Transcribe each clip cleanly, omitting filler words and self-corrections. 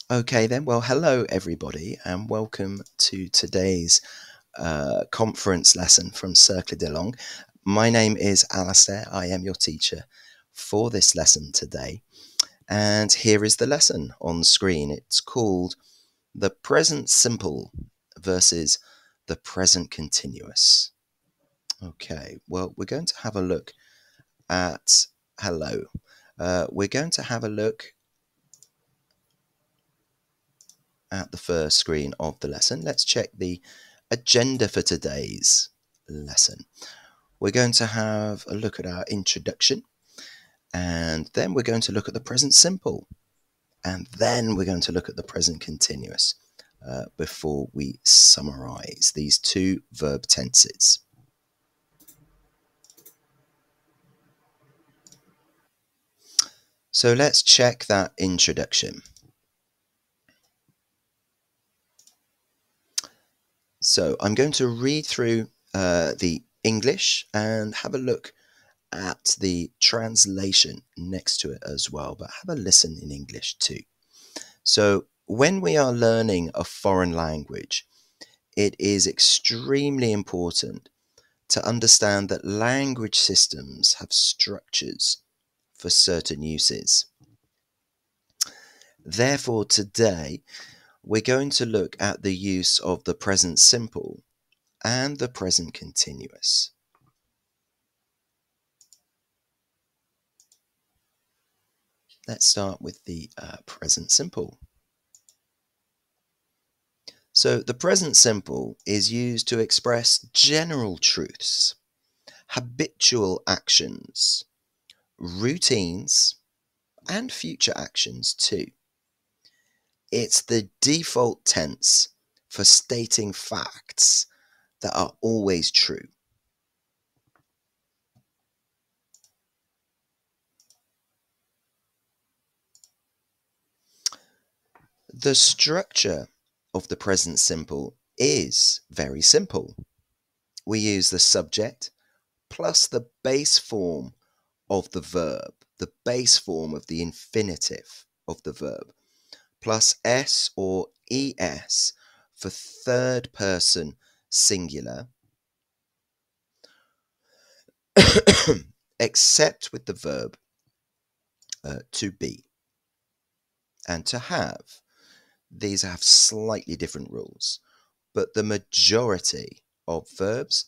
Okay then, well, hello everybody, and welcome to today's conference lesson from Cercle de Langue. My name is Alastair. I am your teacher for this lesson today, and here is the lesson on screen. It's called the present simple versus the present continuous. Okay, well, we're going to have a look at we're going to have a look at the first screen of the lesson. Let's check the agenda for today's lesson. We're going to have a look at our introduction, and then we're going to look at the present simple, and then we're going to look at the present continuous before we summarize these two verb tenses. So let's check that introduction. So I'm going to read through the English and have a look at the translation next to it as well, but have a listen in English too. So when we are learning a foreign language, it is extremely important to understand that language systems have structures for certain uses. Therefore, today we're going to look at the use of the present simple and the present continuous. Let's start with the present simple. So the present simple is used to express general truths, habitual actions, routines, and future actions too. It's the default tense for stating facts that are always true. The structure of the present simple is very simple. We use the subject plus the base form of the verb, the base form of the infinitive of the verb, plus s or es for third person singular, except with the verb to be and to have. These have slightly different rules, but the majority of verbs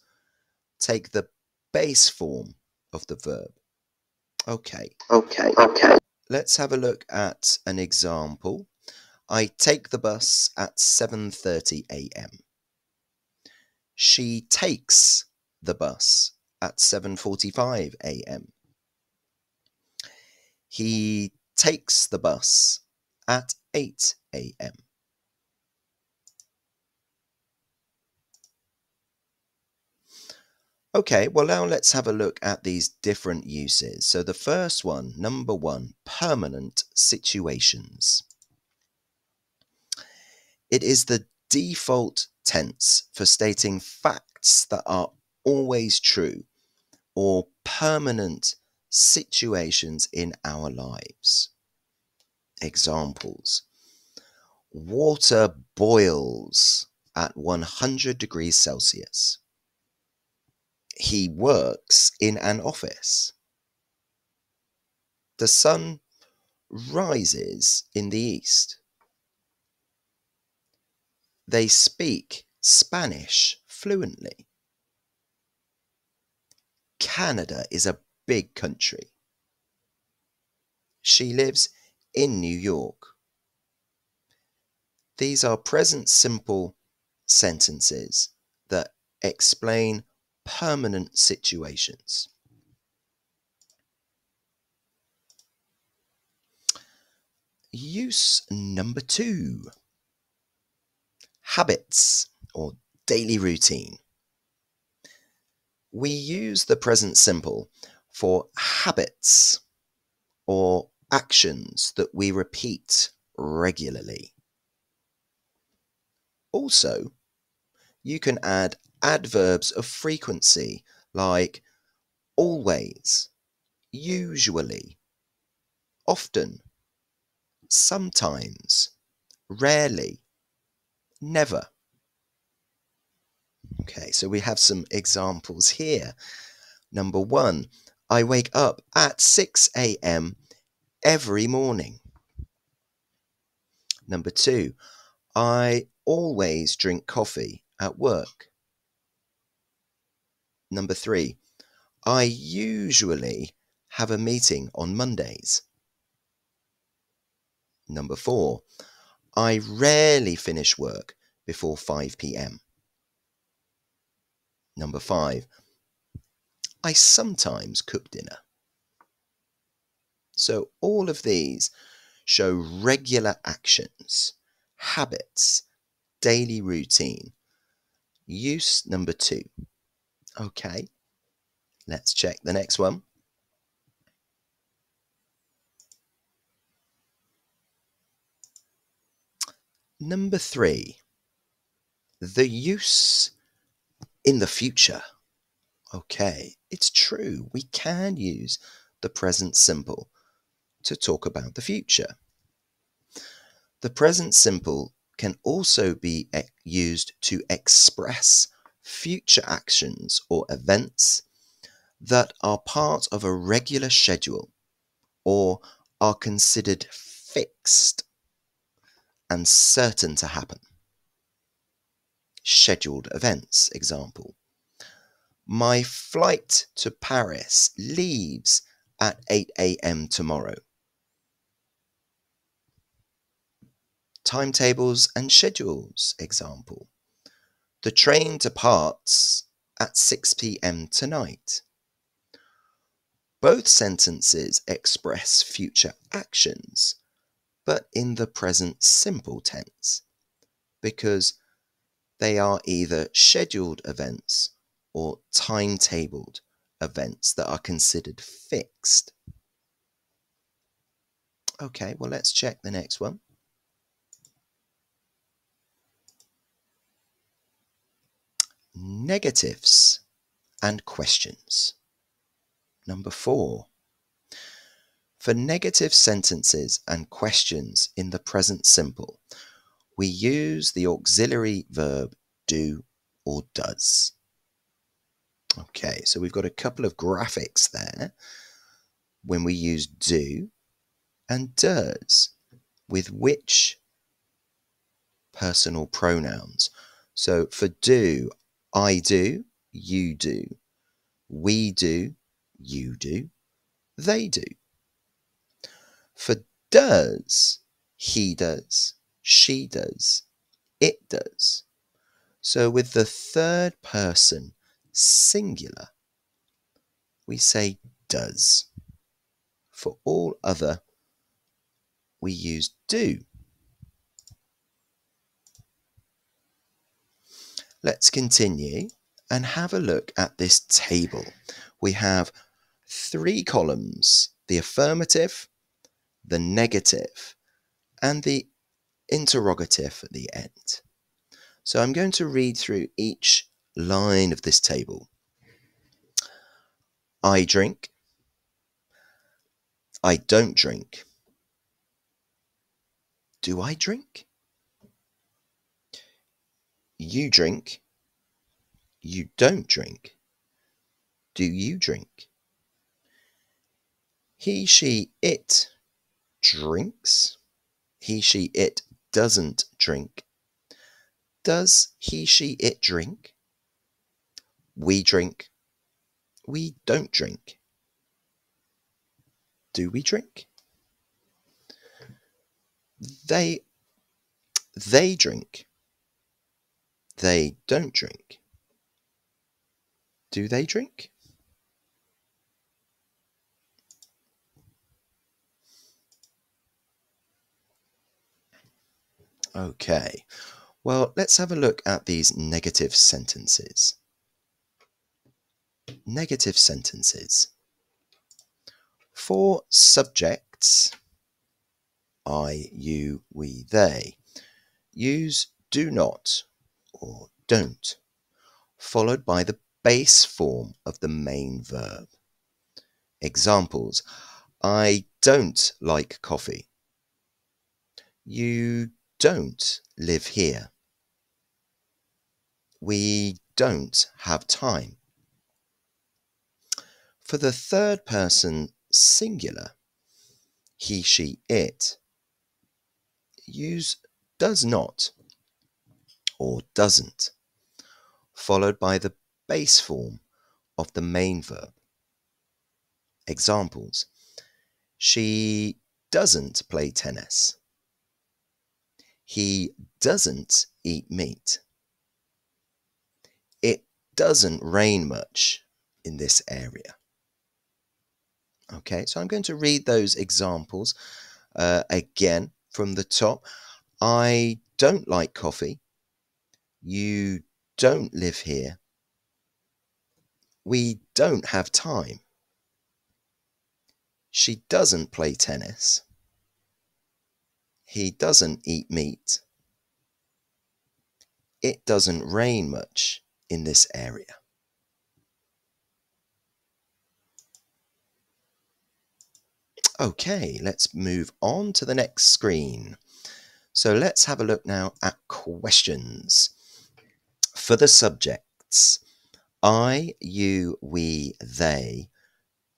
take the base form of the verb. Okay. Let's have a look at an example. I take the bus at 7:30 a.m. She takes the bus at 7:45 a.m. He takes the bus at 8 a.m. Okay, well now let's have a look at these different uses. So the first one, number one, permanent situations. It is the default tense for stating facts that are always true or permanent situations in our lives. Examples: water boils at 100 degrees Celsius. He works in an office. The sun rises in the east. They speak Spanish fluently. Canada is a big country. She lives in New York. These are present simple sentences that explain permanent situations. Use number two, habits or daily routine. We use the present simple for habits or actions that we repeat regularly. Also, you can add adverbs of frequency like always, usually, often, sometimes, rarely, never. Okay, so we have some examples here. Number 1, I wake up at 6 a.m. every morning. Number 2, I always drink coffee at work. Number 3, I usually have a meeting on Mondays. Number 4, I rarely finish work before 5 p.m. Number 5, I sometimes cook dinner. So all of these show regular actions, habits, daily routine. Use number 2. Okay, let's check the next one. Number 3, the use in the future. Okay, it's true. We can use the present simple to talk about the future. The present simple can also be used to express future actions or events that are part of a regular schedule or are considered fixed and certain to happen. Scheduled events, example. My flight to Paris leaves at 8 a.m. tomorrow. Timetables and schedules, example. The train departs at 6 p.m. tonight. Both sentences express future actions, but in the present simple tense, because they are either scheduled events or timetabled events that are considered fixed. Okay, well, let's check the next one. Negatives and questions. Number 4. For negative sentences and questions in the present simple, we use the auxiliary verb do or does. Okay, so we've got a couple of graphics there when we use do and does with which personal pronouns. So for do, I do, you do, we do, you do, they do. For does, he does, she does, it does. So with the third person singular, we say does. For all other, we use do. Let's continue and have a look at this table. We have 3 columns, the affirmative, the negative, and the interrogative at the end. So I'm going to read through each line of this table. I drink. I don't drink. Do I drink? You drink. You don't drink. Do you drink? He, she, it drinks. He, she, it doesn't drink. Does he, she, it drink? We drink. We don't drink. Do we drink? They drink. They don't drink. Do they drink? Okay, well, let's have a look at these negative sentences. Negative sentences. For subjects, I, you, we, they, use do not or don't, followed by the base form of the main verb. Examples: I don't like coffee. You don't live here. We don't have time. For the third person singular, he, she, it, use does not or doesn't, followed by the base form of the main verb. Examples: she doesn't play tennis. He doesn't eat meat. It doesn't rain much in this area. Okay, so I'm going to read those examples again from the top. I don't like coffee. You don't live here. We don't have time. She doesn't play tennis. He doesn't eat meat. It doesn't rain much in this area. Okay, let's move on to the next screen. So let's have a look now at questions. For the subjects, I, you, we, they,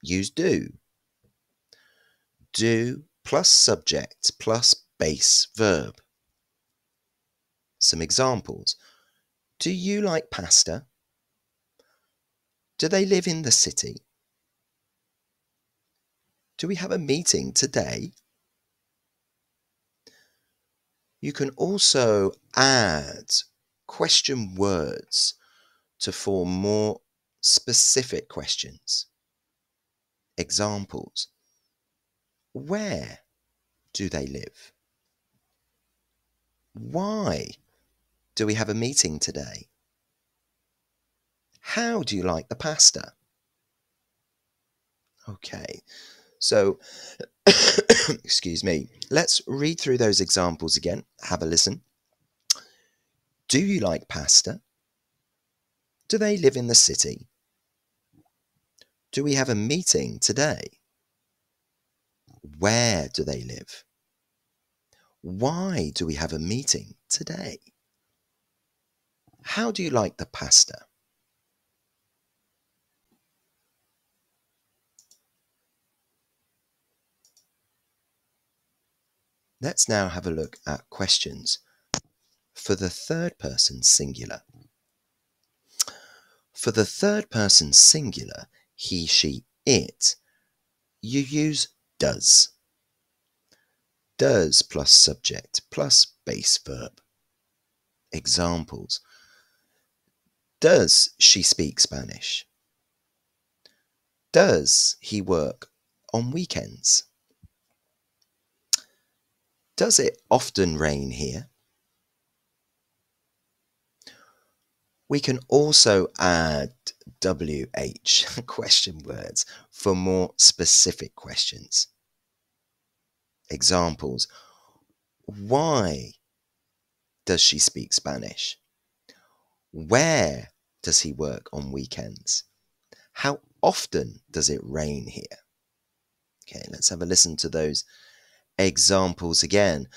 use do. Do plus subject plus base verb. Some examples. Do you like pasta? Do they live in the city? Do we have a meeting today? You can also add question words to form more specific questions. Examples. Where do they live? Why do we have a meeting today? How do you like the pasta? Okay, so, excuse me, let's read through those examples again. Have a listen. Do you like pasta? Do they live in the city? Do we have a meeting today? Where do they live? Why do we have a meeting today? How do you like the pasta? Let's now have a look at questions for the third person singular. For the third person singular, he, she, it, you use does. Does plus subject plus base verb. Examples. Does she speak Spanish? Does he work on weekends? Does it often rain here? We can also add WH question words for more specific questions. Examples. Why does she speak Spanish? Where does he work on weekends? How often does it rain here? Okay, let's have a listen to those examples again.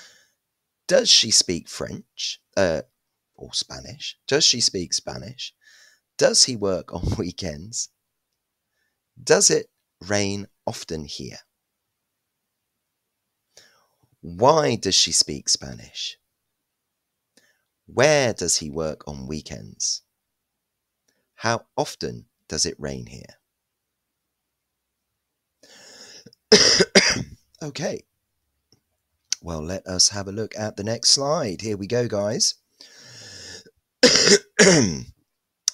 Does she speak French or Spanish? Does she speak Spanish? Does he work on weekends? Does it rain often here? Why does she speak Spanish? Where does he work on weekends? How often does it rain here? Okay. Well, let us have a look at the next slide. Here we go, guys.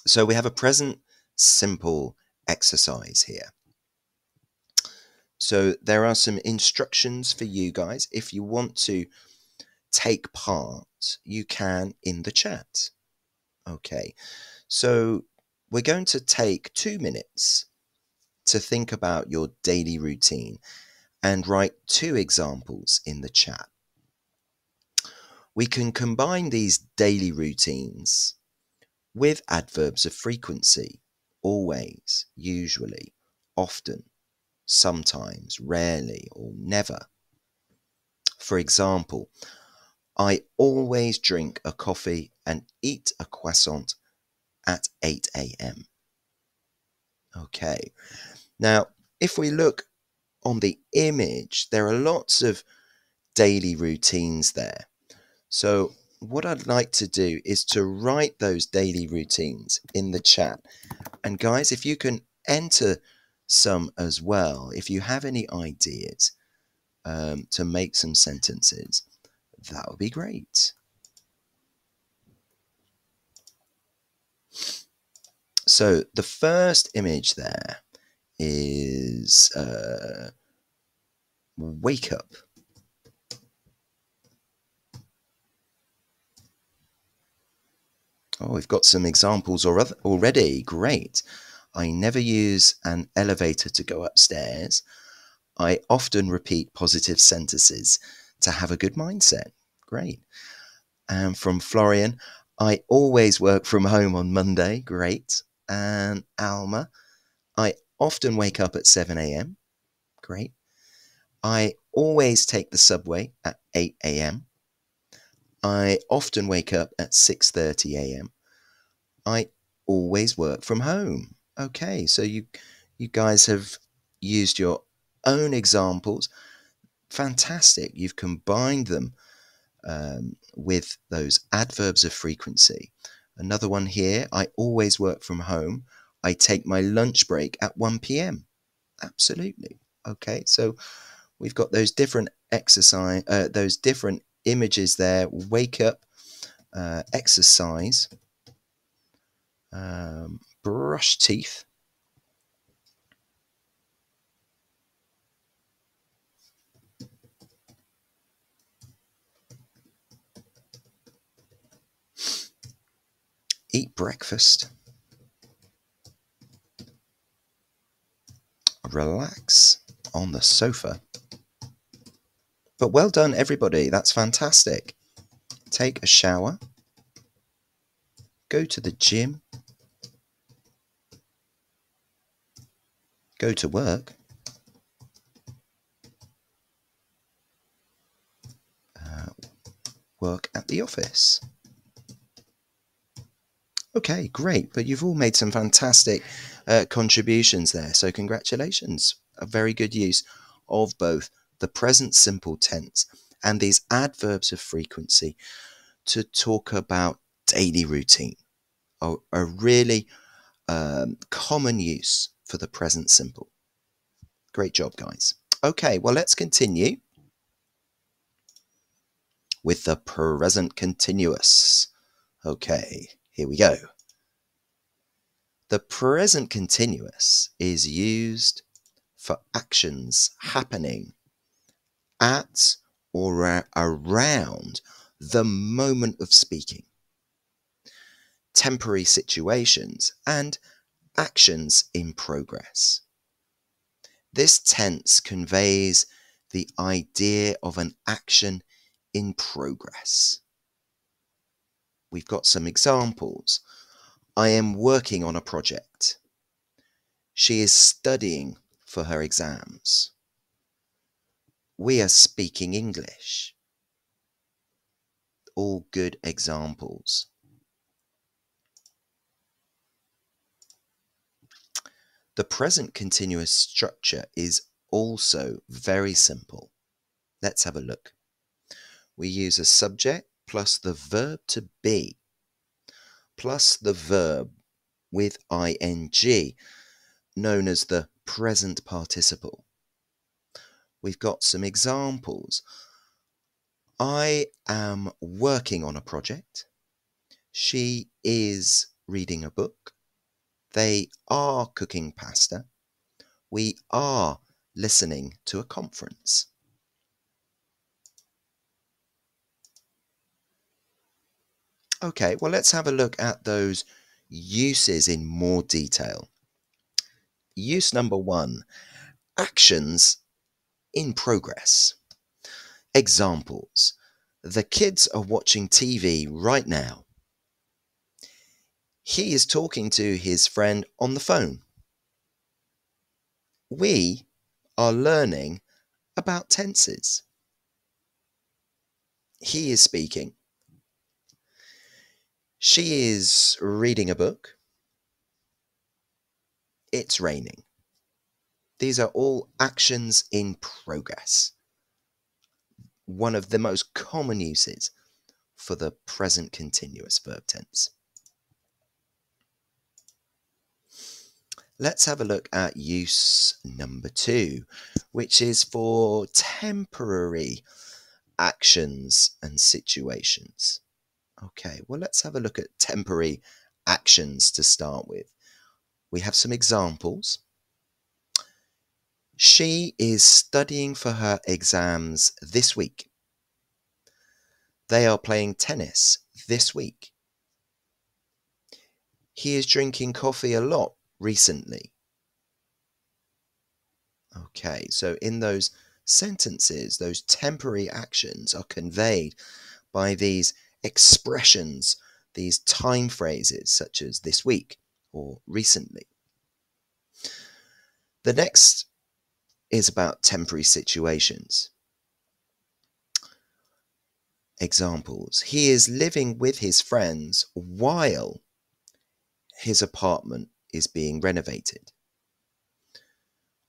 So we have a present simple exercise here. So there are some instructions for you guys. If you want to take part, you can in the chat. Okay, so we're going to take 2 minutes to think about your daily routine and write 2 examples in the chat. We can combine these daily routines with adverbs of frequency: always, usually, often, sometimes, rarely, or never. For example, I always drink a coffee and eat a croissant at 8 a.m. Okay, now if we look on the image, there are lots of daily routines there. So what I'd like to do is to write those daily routines in the chat. And guys, if you can enter some as well, if you have any ideas to make some sentences, that would be great. So the first image there is wake up. Oh, we've got some examples already. Great. I never use an elevator to go upstairs. I often repeat positive sentences to have a good mindset. Great. And from Florian, I always work from home on Monday. Great. And Alma, I often wake up at 7 a.m. Great. I always take the subway at 8 a.m. I often wake up at 6:30 a.m. I always work from home. Okay, so you guys have used your own examples. Fantastic. You've combined them with those adverbs of frequency. Another one here, I always work from home. I take my lunch break at 1 p.m. Absolutely. Okay, so we've got those different those different images there. Wake up, exercise, brush teeth, eat breakfast, relax on the sofa. But well done, everybody. That's fantastic. Take a shower, go to the gym, go to work, work at the office. Okay, great. But you've all made some fantastic contributions there. So congratulations. A very good use of both the present simple tense and these adverbs of frequency to talk about daily routine. A really common use for the present simple. Great job, guys. Okay, well, let's continue with the present continuous. Okay, here we go. The present continuous is used for actions happening at or around the moment of speaking, temporary situations, and actions in progress. This tense conveys the idea of an action in progress. We've got some examples. I am working on a project. She is studying for her exams. We are speaking English. All good examples. The present continuous structure is also very simple. Let's have a look. We use a subject plus the verb to be, plus the verb with ing, known as the present participle. We've got some examples. I am working on a project. She is reading a book. They are cooking pasta. We are listening to a conference. Okay, well, let's have a look at those uses in more detail. Use number 1, actions in progress. Examples. The kids are watching TV right now. He is talking to his friend on the phone. We are learning about tenses. He is speaking. She is reading a book. It's raining. These are all actions in progress. One of the most common uses for the present continuous verb tense. Let's have a look at use number 2, which is for temporary actions and situations. Okay, well, let's have a look at temporary actions to start with. We have some examples. She is studying for her exams this week. They are playing tennis this week. He is drinking coffee a lot recently. Okay, so in those sentences, those temporary actions are conveyed by these expressions, these time phrases such as this week or recently. The next is about temporary situations. Examples. He is living with his friends while his apartment is being renovated.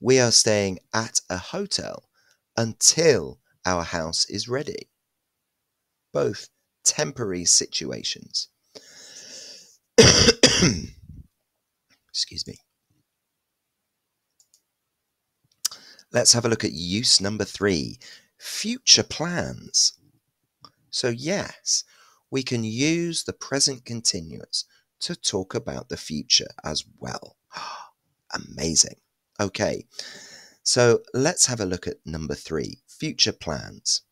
We are staying at a hotel until our house is ready. Both temporary situations. Excuse me. Let's have a look at use number 3, future plans. So yes, we can use the present continuous to talk about the future as well. Amazing. Okay, so let's have a look at number 3, future plans.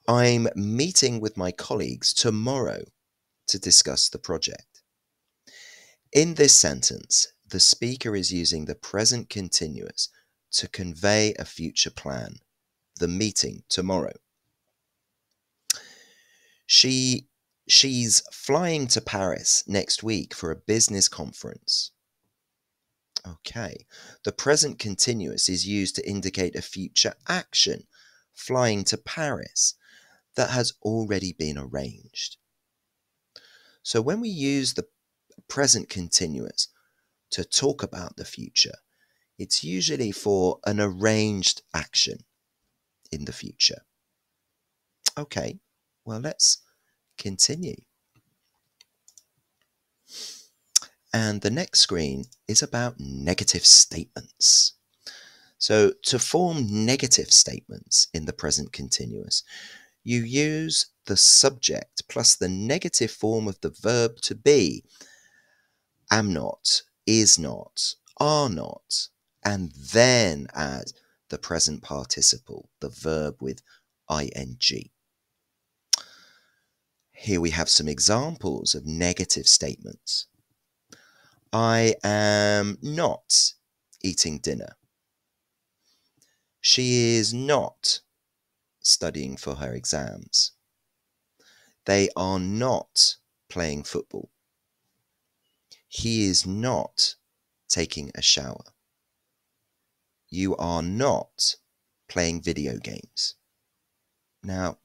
I'm meeting with my colleagues tomorrow to discuss the project. In this sentence, the speaker is using the present continuous to convey a future plan, the meeting tomorrow. She's flying to Paris next week for a business conference. Okay, the present continuous is used to indicate a future action, flying to Paris, that has already been arranged. So when we use the present continuous to talk about the future, it's usually for an arranged action in the future. Okay, well, let's continue. And the next screen is about negative statements. So to form negative statements in the present continuous, you use the subject plus the negative form of the verb to be, am not, is not, are not, and then add the present participle, the verb with ing. Here we have some examples of negative statements. I am not eating dinner. She is not studying for her exams. They are not playing football. He is not taking a shower. You are not playing video games. Now,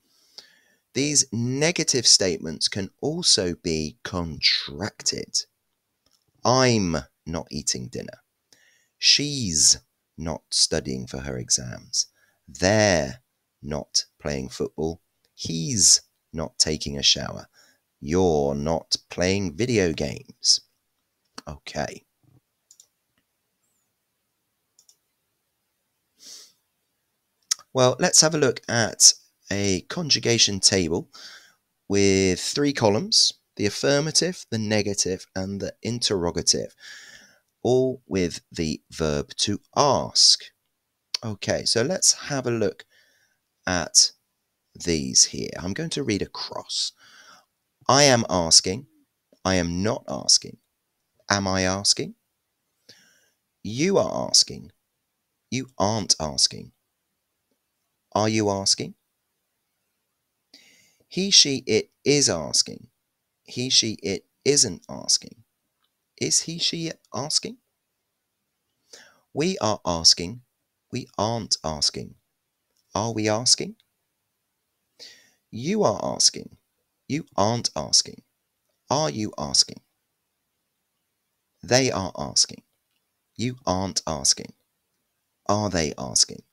these negative statements can also be contracted. I'm not eating dinner. She's not studying for her exams. They're not playing football. He's not taking a shower. You're not playing video games. Okay. Well, let's have a look at a conjugation table with 3 columns, the affirmative, the negative, and the interrogative, all with the verb to ask. Okay, so let's have a look at these here. I'm going to read across. I am asking. I am not asking. Am I asking? You are asking. You aren't asking. Are you asking? He, she, it is asking. He, she, it isn't asking. Is he, she, it asking? We are asking. We aren't asking. Are we asking? You are asking. You aren't asking. Are you asking? They are asking. You aren't asking. Are they asking?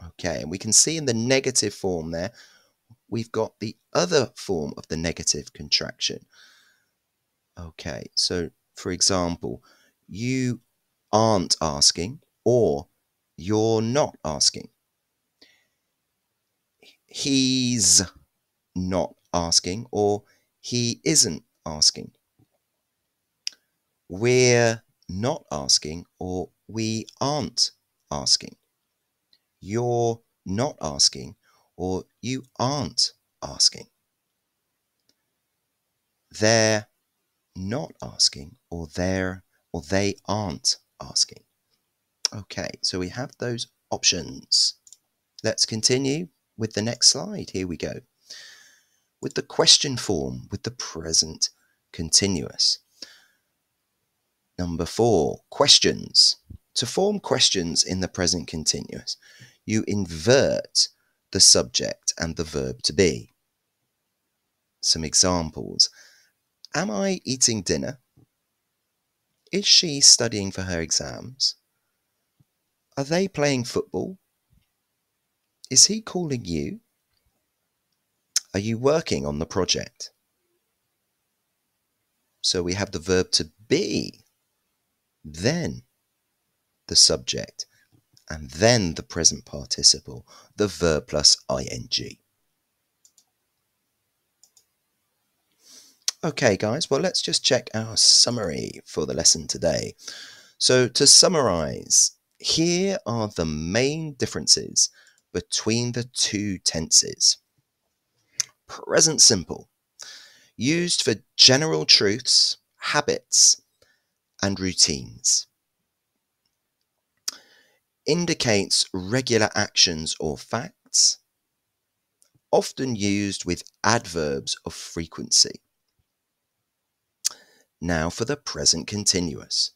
Okay, and we can see in the negative form there, we've got the other form of the negative contraction. Okay, so for example, you aren't asking or you're not asking. He's not asking or he isn't asking. We're not asking or we aren't asking. You're not asking or you aren't asking. They're not asking or they aren't asking. Okay, so we have those options. Let's continue with the next slide. Here we go. With the question form, with the present continuous. Number 4, questions. To form questions in the present continuous, you invert the subject and the verb to be. Some examples. Am I eating dinner? Is she studying for her exams? Are they playing football? Is he calling you? Are you working on the project? So we have the verb to be, then the subject, and then the present participle, the verb plus ing. Okay, guys, well, let's just check our summary for the lesson today. So to summarize, here are the main differences between the two tenses. Present simple, used for general truths, habits, and routines. Indicates regular actions or facts, often used with adverbs of frequency. Now for the present continuous,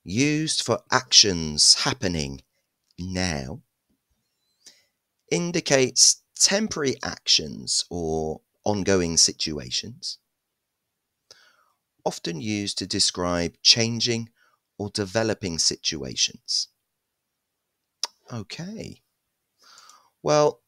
used for actions happening now, indicates temporary actions or ongoing situations, often used to describe changing or developing situations. Okay. Well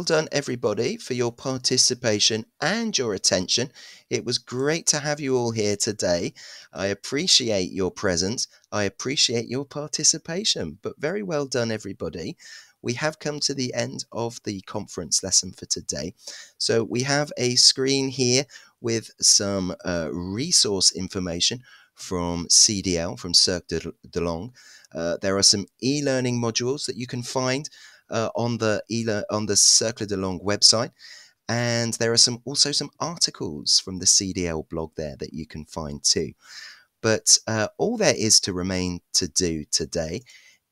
done everybody for your participation and your attention. It was great to have you all here today. I appreciate your presence. I appreciate your participation, but very well done everybody. We have come to the end of the conference lesson for today. So we have a screen here with some resource information from CDL, from Cirque de Langue. There are some e-learning modules that you can find on the Cirque de Langue website, and there are also some articles from the CDL blog there that you can find too. But all there is to remain to do today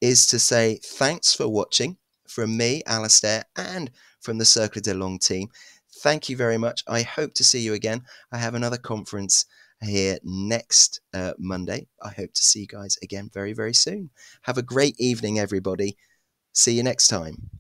is to say thanks for watching from me, Alistair, and from the Cirque de Langue team. Thank you very much. I hope to see you again. I have another conference here next Monday. I hope to see you guys again very, very soon. Have a great evening, everybody. See you next time.